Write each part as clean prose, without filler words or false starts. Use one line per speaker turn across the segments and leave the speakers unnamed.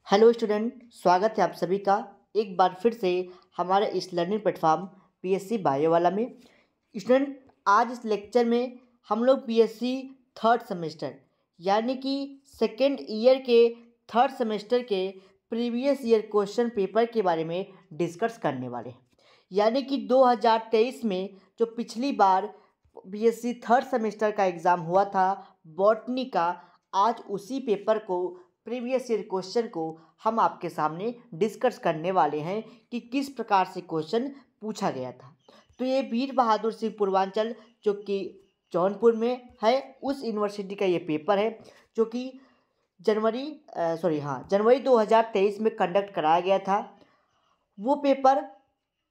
Hello student, स्वागत है आप सभी का एक बार फिर से हमारे इस लर्निंग प्लेटफॉर्म पीएससी बायो वाला में। स्टूडेंट, आज इस लेक्चर में हम लोग पीएससी थर्ड सेमेस्टर यानी कि सेकेंड ईयर के थर्ड सेमेस्टर के प्रीवियस ईयर क्वेश्चन पेपर के बारे में डिस्कस करने वाले हैं। यानी कि 2023 में जो पिछली बार पीएससी थर्ड सेमेस्टर का एग्ज़ाम हुआ था बॉटनी का, आज उसी पेपर को प्रीवियस ईयर क्वेश्चन को हम आपके सामने डिस्कस करने वाले हैं कि किस प्रकार से क्वेश्चन पूछा गया था। तो ये वीर बहादुर सिंह पूर्वांचल जो कि जौनपुर में है, उस यूनिवर्सिटी का ये पेपर है जो कि जनवरी 2023 में कंडक्ट कराया गया था। वो पेपर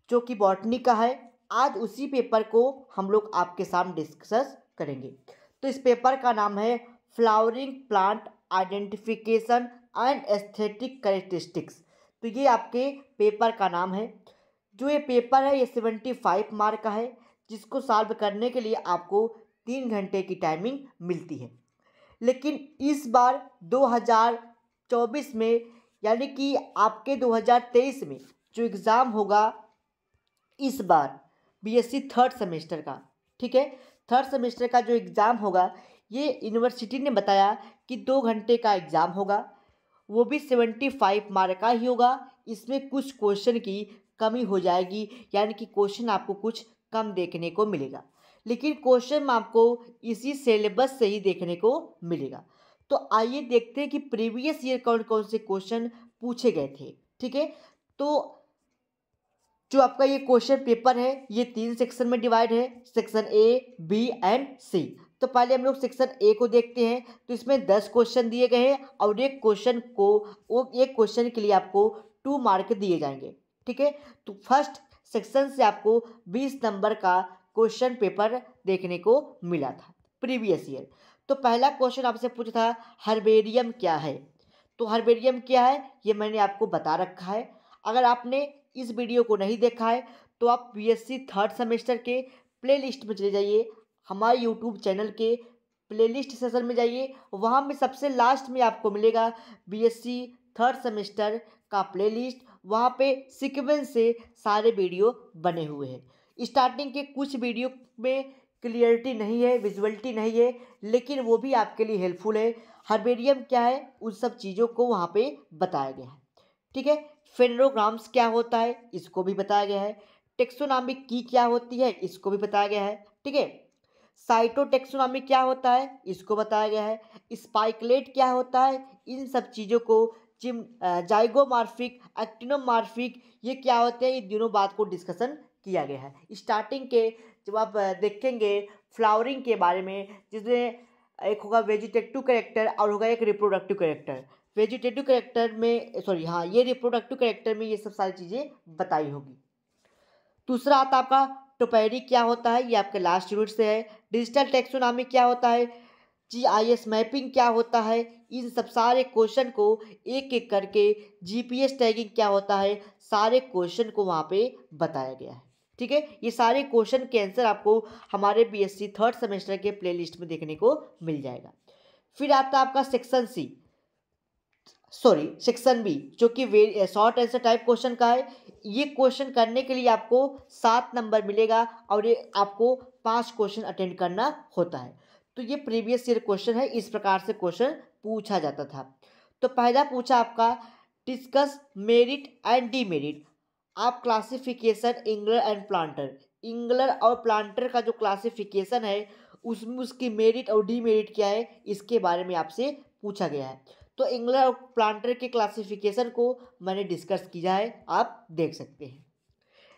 जो कि बॉटनी का है, आज उसी पेपर को हम लोग आपके सामने डिस्कस करेंगे। तो इस पेपर का नाम है flowering plant identification and aesthetic characteristics. तो ये आपके पेपर का नाम है। जो ये पेपर है ये 75 मार्क का है, जिसको सॉल्व करने के लिए आपको 3 घंटे की टाइमिंग मिलती है। लेकिन इस बार 2024 में यानी कि आपके 2023 में जो एग्ज़ाम होगा इस बार बीएससी थर्ड सेमेस्टर का, ठीक है, थर्ड सेमेस्टर का जो एग्ज़ाम होगा ये यूनिवर्सिटी ने बताया कि 2 घंटे का एग्ज़ाम होगा, वो भी 75 मार्क का ही होगा। इसमें कुछ क्वेश्चन की कमी हो जाएगी, यानी कि क्वेश्चन आपको कुछ कम देखने को मिलेगा, लेकिन क्वेश्चन आपको इसी सिलेबस से ही देखने को मिलेगा। तो आइए देखते हैं कि प्रीवियस ईयर कौन कौन से क्वेश्चन पूछे गए थे। ठीक है, तो जो आपका ये क्वेश्चन पेपर है ये 3 सेक्शन में डिवाइड है, सेक्शन ए, बी एंड सी। तो पहले हम लोग सेक्शन ए को देखते हैं। तो इसमें 10 क्वेश्चन दिए गए हैं और एक क्वेश्चन के लिए आपको 2 मार्क दिए जाएंगे। ठीक है, तो फर्स्ट सेक्शन से आपको 20 नंबर का क्वेश्चन पेपर देखने को मिला था प्रीवियस ईयर। तो पहला क्वेश्चन आपसे पूछा था हर्बेरियम क्या है। तो हर्बेरियम क्या है ये मैंने आपको बता रखा है। अगर आपने इस वीडियो को नहीं देखा है तो आप बीएससी थर्ड सेमेस्टर के प्लेलिस्ट में चले जाइए, हमारे यूट्यूब चैनल के प्लेलिस्ट सेशन में जाइए, वहाँ में सबसे लास्ट में आपको मिलेगा बीएससी थर्ड सेमेस्टर का प्लेलिस्ट। वहाँ पे सीक्वेंस से सारे वीडियो बने हुए हैं। स्टार्टिंग के कुछ वीडियो में क्लियरिटी नहीं है, विजुअलिटी नहीं है, लेकिन वो भी आपके लिए हेल्पफुल है। हर्बेरियम क्या है उन सब चीज़ों को वहाँ पे बताया गया है। ठीक है, फेनोग्राम्स क्या होता है इसको भी बताया गया है। टेक्सोनॉमी की क्या होती है इसको भी बताया गया है। ठीक है, साइटोटेक्सोनॉमी क्या होता है इसको बताया गया है। स्पाइकलेट क्या होता है, इन सब चीज़ों को जाइगोमॉर्फिक, एक्टिनोमॉर्फिक ये क्या होते हैं, इन दोनों बात को डिस्कशन किया गया है। स्टार्टिंग के जब आप देखेंगे फ्लावरिंग के बारे में, जिसमें एक होगा वेजिटेटिव कैरेक्टर और होगा एक रिप्रोडक्टिव कैरेक्टर। वेजिटेटिव कैरेक्टर में ये रिप्रोडक्टिव कैरेक्टर में ये सब सारी चीज़ें बताई होगी। दूसरा आता आपका टोपैरी क्या होता है, ये आपके लास्ट यूनिट से है। डिजिटल टेक्सोनॉमी क्या होता है, जीआईएस मैपिंग क्या होता है, इन सब सारे क्वेश्चन को एक एक करके, जीपीएस टैगिंग क्या होता है, सारे क्वेश्चन को वहाँ पे बताया गया है। ठीक है, ये सारे क्वेश्चन के आंसर आपको हमारे बीएससी थर्ड सेमेस्टर के प्लेलिस्ट में देखने को मिल जाएगा। फिर आता है आपका सेक्शन बी जो कि शॉर्ट आंसर टाइप क्वेश्चन का है। ये क्वेश्चन करने के लिए आपको 7 नंबर मिलेगा और ये आपको 5 क्वेश्चन अटेंड करना होता है। तो ये प्रीवियस ईयर क्वेश्चन है, इस प्रकार से क्वेश्चन पूछा जाता था। तो पहला पूछा आपका डिस्कस मेरिट एंड डीमेरिट आप क्लासिफिकेशन इंगलर एंड प्लांटर। इंगलर और प्लांटर का जो क्लासिफिकेशन है उसमें उसकी मेरिट और डीमेरिट क्या है इसके बारे में आपसे पूछा गया है। तो इंगलर और प्लांटर के क्लासिफिकेशन को मैंने डिस्कस किया है, आप देख सकते हैं।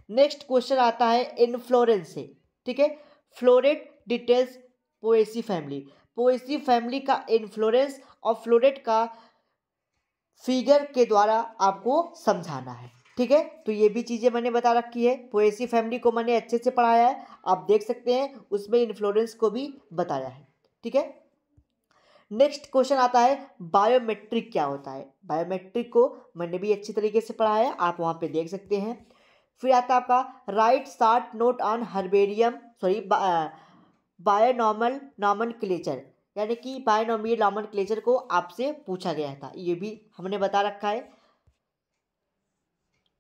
नेक्स्ट क्वेश्चन आता है इनफ्लोरेंस से। ठीक है, floret details Poaceae family. Poaceae family का इनफ्लोरेंस और फ्लोरेट का फिगर के द्वारा आपको समझाना है। ठीक है, तो ये भी चीज़ें मैंने बता रखी है। पोएसी फैमिली को मैंने अच्छे से पढ़ाया है, आप देख सकते हैं, उसमें इन्फ्लोरेंस को भी बताया है। ठीक है, नेक्स्ट क्वेश्चन आता है बायोमेट्रिक क्या होता है। बायोमेट्रिक को मैंने भी अच्छी तरीके से पढ़ाया है, आप वहाँ पे देख सकते हैं। फिर आता है आपका write short note on herbarium binomial nomenclature. यानी कि बायनोमियल नॉमेनक्लेचर को आपसे पूछा गया था, ये भी हमने बता रखा है।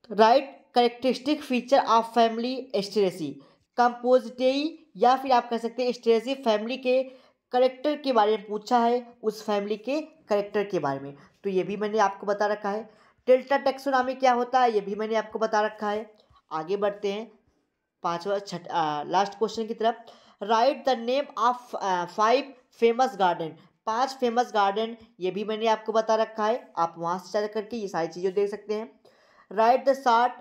Write characteristic feature of family Asteraceae, Compositae या फिर आप कह सकते हैं एस्टेरेसी फैमिली के करेक्टर के बारे में पूछा है, उस फैमिली के करेक्टर के बारे में, तो ये भी मैंने आपको बता रखा है। डेल्टा टैक्सोनॉमी क्या होता है, ये भी मैंने आपको बता रखा है। आगे बढ़ते हैं लास्ट क्वेश्चन की तरफ। Right the name of 5 famous garden, 5 famous garden, ये भी मैंने आपको बता रखा है, आप वहाँ से जा करके ये सारी चीज़ें देख सकते हैं। Right the short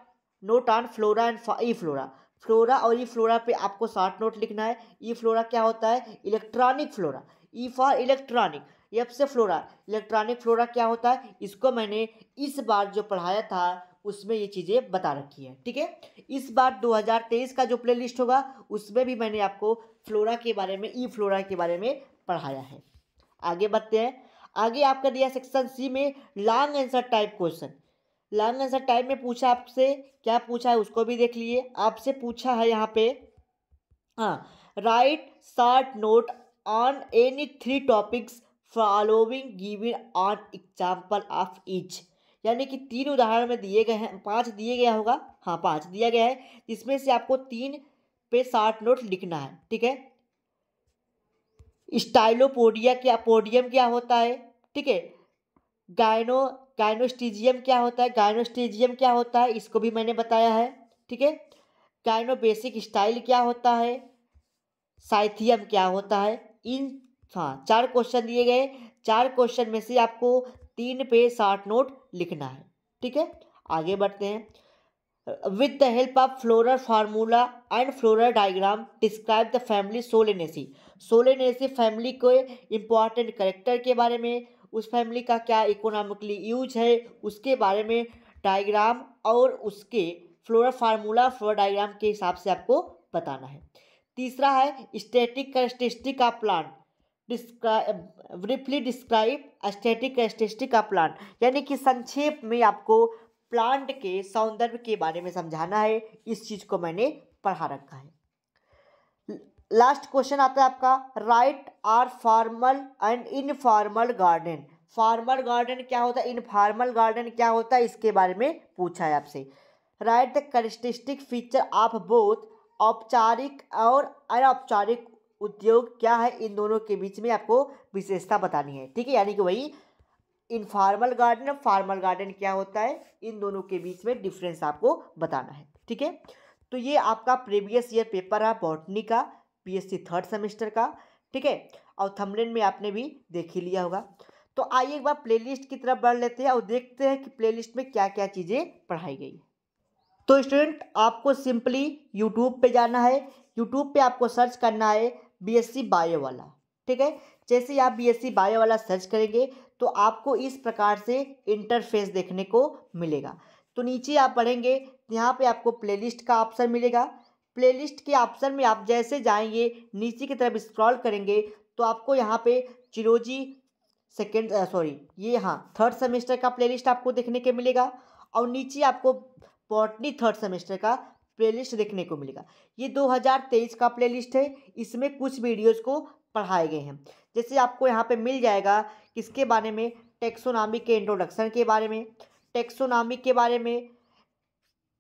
note on flora and E flora, flora और ई फ्लोरा पे आपको शॉर्ट नोट लिखना है। ई फ्लोरा क्या होता है, electronic flora, E for electronic, F से फ्लोरा, इलेक्ट्रॉनिक फ्लोरा क्या होता है, इसको मैंने इस बार जो पढ़ाया था उसमें ये चीज़ें बता रखी है, ठीक है। इस बार 2023 का जो प्लेलिस्ट होगा उसमें भी मैंने आपको फ्लोरा के बारे में, ई फ्लोरा के बारे में पढ़ाया है। आगे बढ़ते हैं। आगे आपका दिया सेक्शन सी में long answer type question. Long answer type में पूछा आपसे, क्या पूछा है उसको भी देख लिए। आपसे पूछा है यहाँ पे, हाँ, right short note on any 3 topics following given on example of each, यानी कि 3 उदाहरण में दिए गए हैं, 5 दिए गया होगा, हाँ 5 दिया गया है, जिसमें से आपको 3 पे शॉर्ट नोट लिखना है, ठीक है। पोडियम क्या होता है, ठीक है। गाइनोस्टीजियम क्या होता है, गाइनोस्टीजियम क्या होता है, इसको भी मैंने बताया है, ठीक है। गाइनो बेसिक स्टाइल क्या होता है, साइथियम क्या होता है। इन 4 क्वेश्चन दिए गए, 4 क्वेश्चन में से आपको 3 पे शॉर्ट नोट लिखना है, ठीक है। आगे बढ़ते हैं। With the help of floral formula and floral diagram describe the family Solanaceae, Solanaceae family को इम्पॉर्टेंट करेक्टर के बारे में, उस फैमिली का क्या इकोनॉमिकली यूज है उसके बारे में डायग्राम और उसके फ्लोरल फार्मूला फ्लोरल डायग्राम के हिसाब से आपको बताना है। तीसरा है static characteristic of plant, briefly describe static characteristic of plant, यानी कि संक्षेप में आपको प्लांट के सौंदर्य के बारे में समझाना है, इस चीज को मैंने पढ़ा रखा है। लास्ट क्वेश्चन आता है आपका, right are formal and informal garden, formal garden क्या होता है, इनफॉर्मल गार्डन क्या होता है, इसके बारे में पूछा है आपसे। Right the characteristic feature of both औपचारिक और अनौपचारिक उद्योग क्या है, इन दोनों के बीच में आपको विशेषता बतानी है, ठीक है। यानी कि वही इनफॉर्मल गार्डन और फॉर्मल गार्डन क्या होता है, इन दोनों के बीच में डिफरेंस आपको बताना है, ठीक है। तो ये आपका प्रीवियस ईयर पेपर है बॉटनी का, बीएससी 3rd सेमेस्टर का, ठीक है। और थंबनेल में आपने भी देख ही लिया होगा। तो आइए एक बार प्लेलिस्ट की तरफ बढ़ लेते हैं और देखते हैं कि प्लेलिस्ट में क्या क्या चीज़ें पढ़ाई गई है। तो स्टूडेंट आपको सिंपली यूट्यूब पे जाना है, यूट्यूब पे आपको सर्च करना है बीएससी बायो वाला, ठीक है। जैसे ही आप बीएससी बायो वाला सर्च करेंगे तो आपको इस प्रकार से इंटरफेस देखने को मिलेगा। तो नीचे आप पढ़ेंगे, यहाँ पे आपको प्लेलिस्ट का ऑप्शन मिलेगा। प्लेलिस्ट के ऑप्शन में आप जैसे जाएंगे नीचे की तरफ स्क्रॉल करेंगे तो आपको यहाँ पे चिरोजी ये हाँ 3rd सेमेस्टर का प्लेलिस्ट आपको देखने को मिलेगा और नीचे आपको बॉटनी 3rd सेमेस्टर का प्लेलिस्ट देखने को मिलेगा। ये 2023 का प्लेलिस्ट है, इसमें कुछ वीडियोस को पढ़ाए गए हैं। जैसे आपको यहाँ पे मिल जाएगा किसके बारे में, टेक्सोनॉमी के इंट्रोडक्शन के बारे में, टेक्सोनॉमी के बारे में,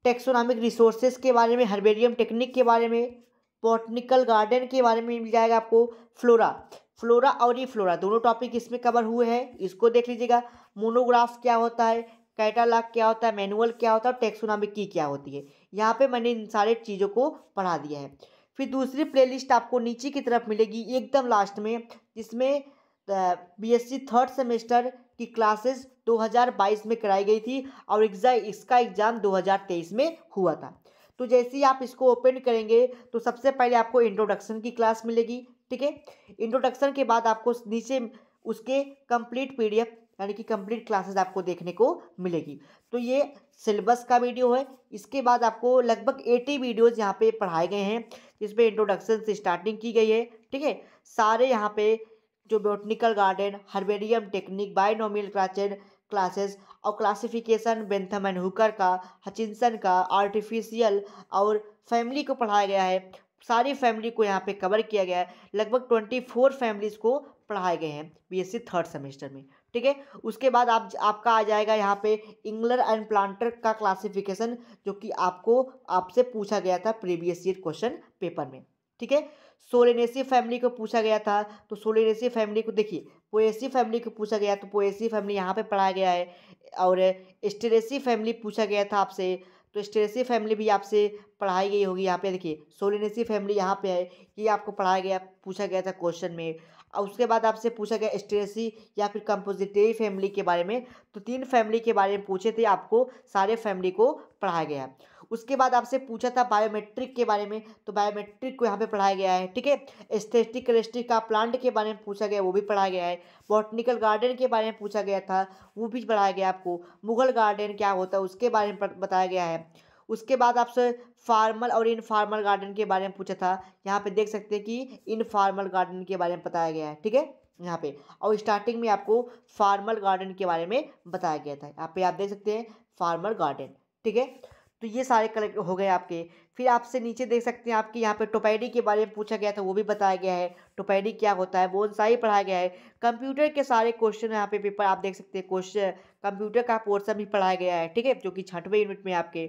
टेक्सोनॉमिक रिसोर्सेज के बारे में, हर्बेरियम टेक्निक के बारे में, बॉटनिकल गार्डन के बारे में मिल जाएगा आपको, फ्लोरा और ई फ्लोरा दोनों टॉपिक इसमें कवर हुए हैं, इसको देख लीजिएगा। मोनोग्राफ क्या होता है, कैटालॉग क्या होता है, मैनुअल क्या होता है और टेक्सोनॉमिक की क्या होती है, यहाँ पे मैंने इन सारे चीज़ों को पढ़ा दिया है। फिर दूसरी प्लेलिस्ट आपको नीचे की तरफ मिलेगी एकदम लास्ट में, जिसमें बीएससी 3rd सेमेस्टर की क्लासेस 2022 में कराई गई थी और इसका एग्ज़ाम 2023 में हुआ था। तो जैसे ही आप इसको ओपन करेंगे तो सबसे पहले आपको इंट्रोडक्शन की क्लास मिलेगी, ठीक है। इंट्रोडक्शन के बाद आपको नीचे उसके कंप्लीट पीडीएफ यानी कि कंप्लीट क्लासेस आपको देखने को मिलेगी। तो ये सिलेबस का वीडियो है। इसके बाद आपको लगभग 80 वीडियोज़ यहाँ पे पढ़ाए गए हैं, जिसमें इंट्रोडक्शन से स्टार्टिंग की गई है, ठीक है। सारे यहाँ पे जो botanical garden, herbarium technique, binomial classes और क्लासिफिकेशन बेंथम एंड हुकर का, हचिंसन का, आर्टिफिशियल और फैमिली को पढ़ाया गया है। सारी फैमिली को यहाँ पे कवर किया गया है। लगभग 24 फैमिलीज़ को पढ़ाए गए हैं बीएससी थर्ड सेमेस्टर में, ठीक है। उसके बाद आपका आ जाएगा यहाँ पे इंगलर एंड प्लांटर का क्लासिफिकेशन, जो कि आपसे पूछा गया था प्रीवियस ईयर क्वेश्चन पेपर में, ठीक है। सोलेनेसी फैमिली को पूछा गया था, तो सोलेनेसी फैमिली को देखिए, पोएसी फैमिली को पूछा गया तो पोएसी फैमिली यहाँ पे पढ़ाया गया है, और स्टेरेसी फैमिली पूछा गया था आपसे, तो स्टेरेसी फैमिली भी आपसे पढ़ाई गई होगी। यहाँ पे देखिए सोलेनेसी फैमिली यहाँ पे है, ये आपको पढ़ाया गया, पूछा गया था क्वेश्चन में। और उसके बाद आपसे पूछा गया स्टेरेसी या फिर कंपोजिटरी फैमिली के बारे में, तो 3 फैमिली के बारे में पूछे थे, आपको सारे फैमिली को पढ़ाया गया है। उसके बाद आपसे पूछा था बायोमेट्रिक के बारे में, तो बायोमेट्रिक को यहाँ पे पढ़ाया गया है, ठीक है। स्टैटिस्टिक का प्लांट के बारे में पूछा गया, वो भी पढ़ाया गया है। बॉटनिकल गार्डन के बारे में पूछा गया था, वो भी पढ़ाया गया आपको। मुगल गार्डन क्या होता है उसके बारे में बताया गया है। उसके बाद आपसे फार्मल और इनफार्मल गार्डन के बारे में पूछा था, यहाँ पे देख सकते हैं कि इनफार्मल गार्डन के बारे में बताया गया है, ठीक है यहाँ पे। और स्टार्टिंग में आपको फार्मल गार्डन के बारे में बताया गया था, यहाँ पे आप देख सकते हैं फार्मल गार्डन, ठीक है। तो ये सारे कलेक्ट हो गए आपके। फिर आपसे नीचे देख सकते हैं आपके यहाँ पे टोपैडी के बारे में पूछा गया था, वो भी बताया गया है, टोपैडी क्या होता है, बोनसाई पढ़ाया गया है। कंप्यूटर के सारे क्वेश्चन यहाँ पे पेपर आप देख सकते हैं, क्वेश्चन कंप्यूटर का पोर्शन भी पढ़ाया गया है, ठीक है, जो कि 6वें यूनिट में आपके।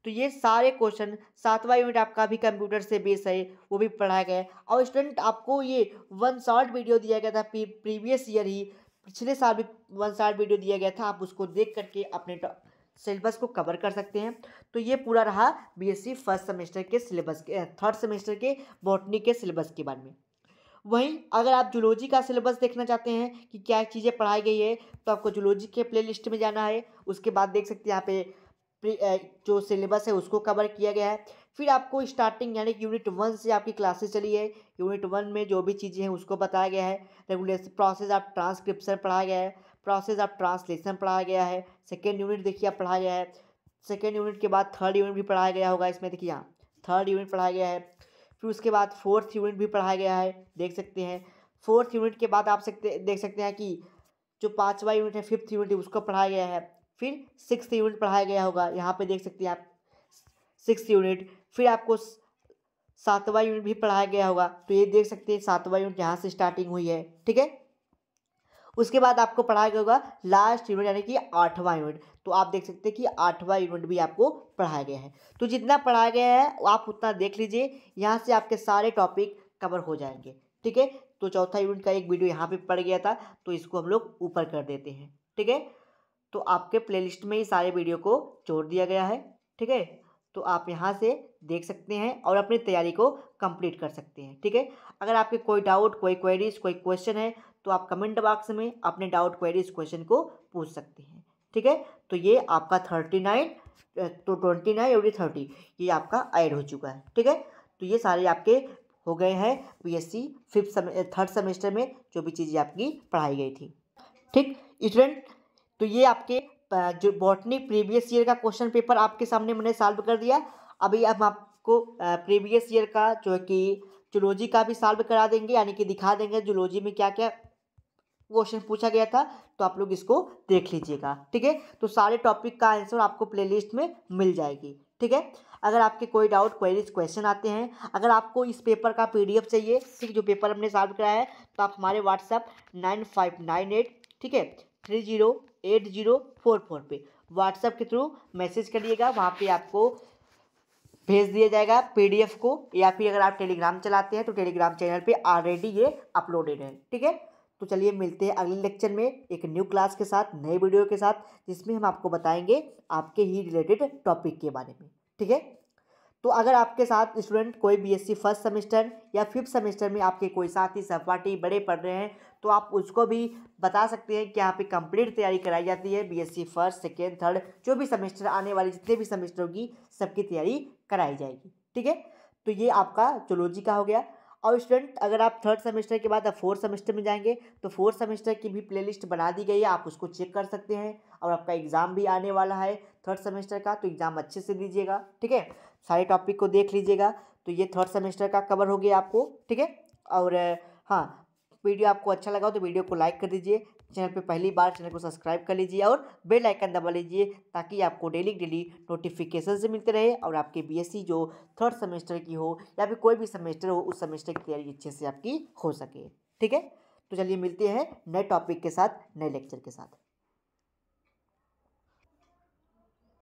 तो ये सारे क्वेश्चन 7वां यूनिट आपका भी कंप्यूटर से बेस है, वो भी पढ़ाया गया है। और स्टूडेंट आपको ये 1 शॉर्ट वीडियो दिया गया था प्रीवियस ईयर ही, पिछले साल भी 1 शॉर्ट वीडियो दिया गया था, आप उसको देख करके अपने सिलेबस को कवर कर सकते हैं। तो ये पूरा रहा बीएससी फर्स्ट सेमेस्टर के सिलेबस के, थर्ड सेमेस्टर के बॉटनी के सिलेबस के बारे में। वहीं अगर आप जूलॉजी का सिलेबस देखना चाहते हैं कि क्या चीज़ें पढ़ाई गई है, तो आपको जूलॉजी के प्लेलिस्ट में जाना है। उसके बाद देख सकते हैं यहाँ पे जो सिलेबस है उसको कवर किया गया है। फिर आपको स्टार्टिंग यानी कि यूनिट 1 से आपकी क्लासेस चली है, यूनिट 1 में जो भी चीज़ें हैं उसको बताया गया है। रेगुलेशन प्रोसेस ऑफ ट्रांसक्रिप्शन पढ़ाया गया है, प्रोसेस ऑफ ट्रांसलेशन पढ़ाया गया है। सेकेंड यूनिट देखिए आप पढ़ाया गया है। सेकेंड यूनिट के बाद थर्ड यूनिट भी पढ़ाया गया होगा, इसमें देखिए यहाँ थर्ड यूनिट पढ़ाया गया है। फिर उसके बाद फोर्थ यूनिट भी पढ़ाया गया है, देख सकते हैं। फोर्थ यूनिट के बाद आप देख सकते हैं कि जो 5वां यूनिट है, फिफ्थ यूनिट है, उसको पढ़ाया गया है। फिर 6th यूनिट पढ़ाया गया होगा, यहाँ पे देख सकते हैं आप 6th यूनिट। फिर आपको 7वां यूनिट भी पढ़ाया गया होगा, तो ये देख सकते हैं 7वां यूनिट यहाँ से स्टार्टिंग हुई है, ठीक है। उसके बाद आपको पढ़ाया गया होगा लास्ट यूनिट यानी कि 8वां यूनिट, तो आप देख सकते हैं कि 8वां यूनिट भी आपको पढ़ाया गया है। तो जितना पढ़ाया गया है आप उतना देख लीजिए, यहाँ से आपके सारे टॉपिक कवर हो जाएंगे, ठीक है। तो चौथा यूनिट का एक वीडियो यहाँ पे पड़ गया था, तो इसको हम लोग ऊपर कर देते हैं, ठीक है। तो आपके प्लेलिस्ट में ही सारे वीडियो को जोड़ दिया गया है, ठीक है। तो आप यहाँ से देख सकते हैं और अपनी तैयारी को कंप्लीट कर सकते हैं, ठीक है। अगर आपके कोई डाउट, कोई क्वेरीज, कोई क्वेश्चन है, तो आप कमेंट बॉक्स में अपने डाउट, क्वेरीज, क्वेश्चन को पूछ सकते हैं, ठीक है। तो ये आपका 39 तो 29 और 30 ये आपका ऐड हो चुका है, ठीक है। तो ये सारे आपके हो गए हैं बीएससी थर्ड सेमेस्टर में जो भी चीज़ें आपकी पढ़ाई गई थी, ठीक स्टूडेंट। तो ये आपके जो बॉटनी प्रीवियस ईयर का क्वेश्चन पेपर आपके सामने मैंने सॉल्व कर दिया। अभी हम आपको प्रीवियस ईयर का जो है कि जूलॉजी का भी सॉल्व करा देंगे, यानी कि दिखा देंगे जूलॉजी में क्या क्या क्वेश्चन पूछा गया था, तो आप लोग इसको देख लीजिएगा, ठीक है। तो सारे टॉपिक का आंसर आपको प्लेलिस्ट में मिल जाएगी, ठीक है। अगर आपके कोई डाउट, क्वेरीज, क्वेश्चन आते हैं, अगर आपको इस पेपर का PDF चाहिए, ठीक, जो पेपर हमने सॉल्व कराया है, तो आप हमारे व्हाट्सएप 9598 ठीक है 308044 पे व्हाट्सएप के थ्रू मैसेज करिएगा, वहाँ पे आपको भेज दिया जाएगा PDF को। या फिर अगर आप टेलीग्राम चलाते हैं तो टेलीग्राम चैनल पे ऑलरेडी ये अपलोडेड है, ठीक है। तो चलिए मिलते हैं अगले लेक्चर में एक न्यू क्लास के साथ, नए वीडियो के साथ, जिसमें हम आपको बताएंगे आपके ही रिलेटेड टॉपिक के बारे में, ठीक है। तो अगर आपके साथ स्टूडेंट कोई BSc फर्स्ट सेमेस्टर या 5th सेमेस्टर में आपके कोई साथी, सहपाठी बड़े पढ़ रहे हैं, तो आप उसको भी बता सकते हैं कि यहाँ पे कंप्लीट तैयारी कराई जाती है। BSc फर्स्ट, सेकेंड, थर्ड जो भी सेमेस्टर आने वाली जितने भी सेमेस्टर होगी सबकी तैयारी कराई जाएगी, ठीक है। तो ये आपका जूलॉजी का हो गया। और स्टूडेंट अगर आप थर्ड सेमेस्टर के बाद आप फोर्थ सेमेस्टर में जाएंगे, तो फोर्थ सेमेस्टर की भी प्लेलिस्ट बना दी गई है, आप उसको चेक कर सकते हैं। और आपका एग्ज़ाम भी आने वाला है थर्ड सेमेस्टर का, तो एग्ज़ाम अच्छे से दीजिएगा, ठीक है। सारे टॉपिक को देख लीजिएगा। तो ये थर्ड सेमेस्टर का कवर हो गया आपको, ठीक है। और हाँ, वीडियो आपको अच्छा लगा हो तो वीडियो को लाइक कर दीजिए, चैनल पे पहली बार चैनल को सब्सक्राइब कर लीजिए और बेल आइकन दबा लीजिए, ताकि आपको डेली नोटिफिकेशन से मिलते रहे और आपके BSc जो थर्ड सेमेस्टर की हो या फिर कोई भी सेमेस्टर हो, उस सेमेस्टर की तैयारी अच्छे से आपकी हो सके, ठीक है। तो चलिए मिलते हैं नए टॉपिक के साथ, नए लेक्चर के साथ।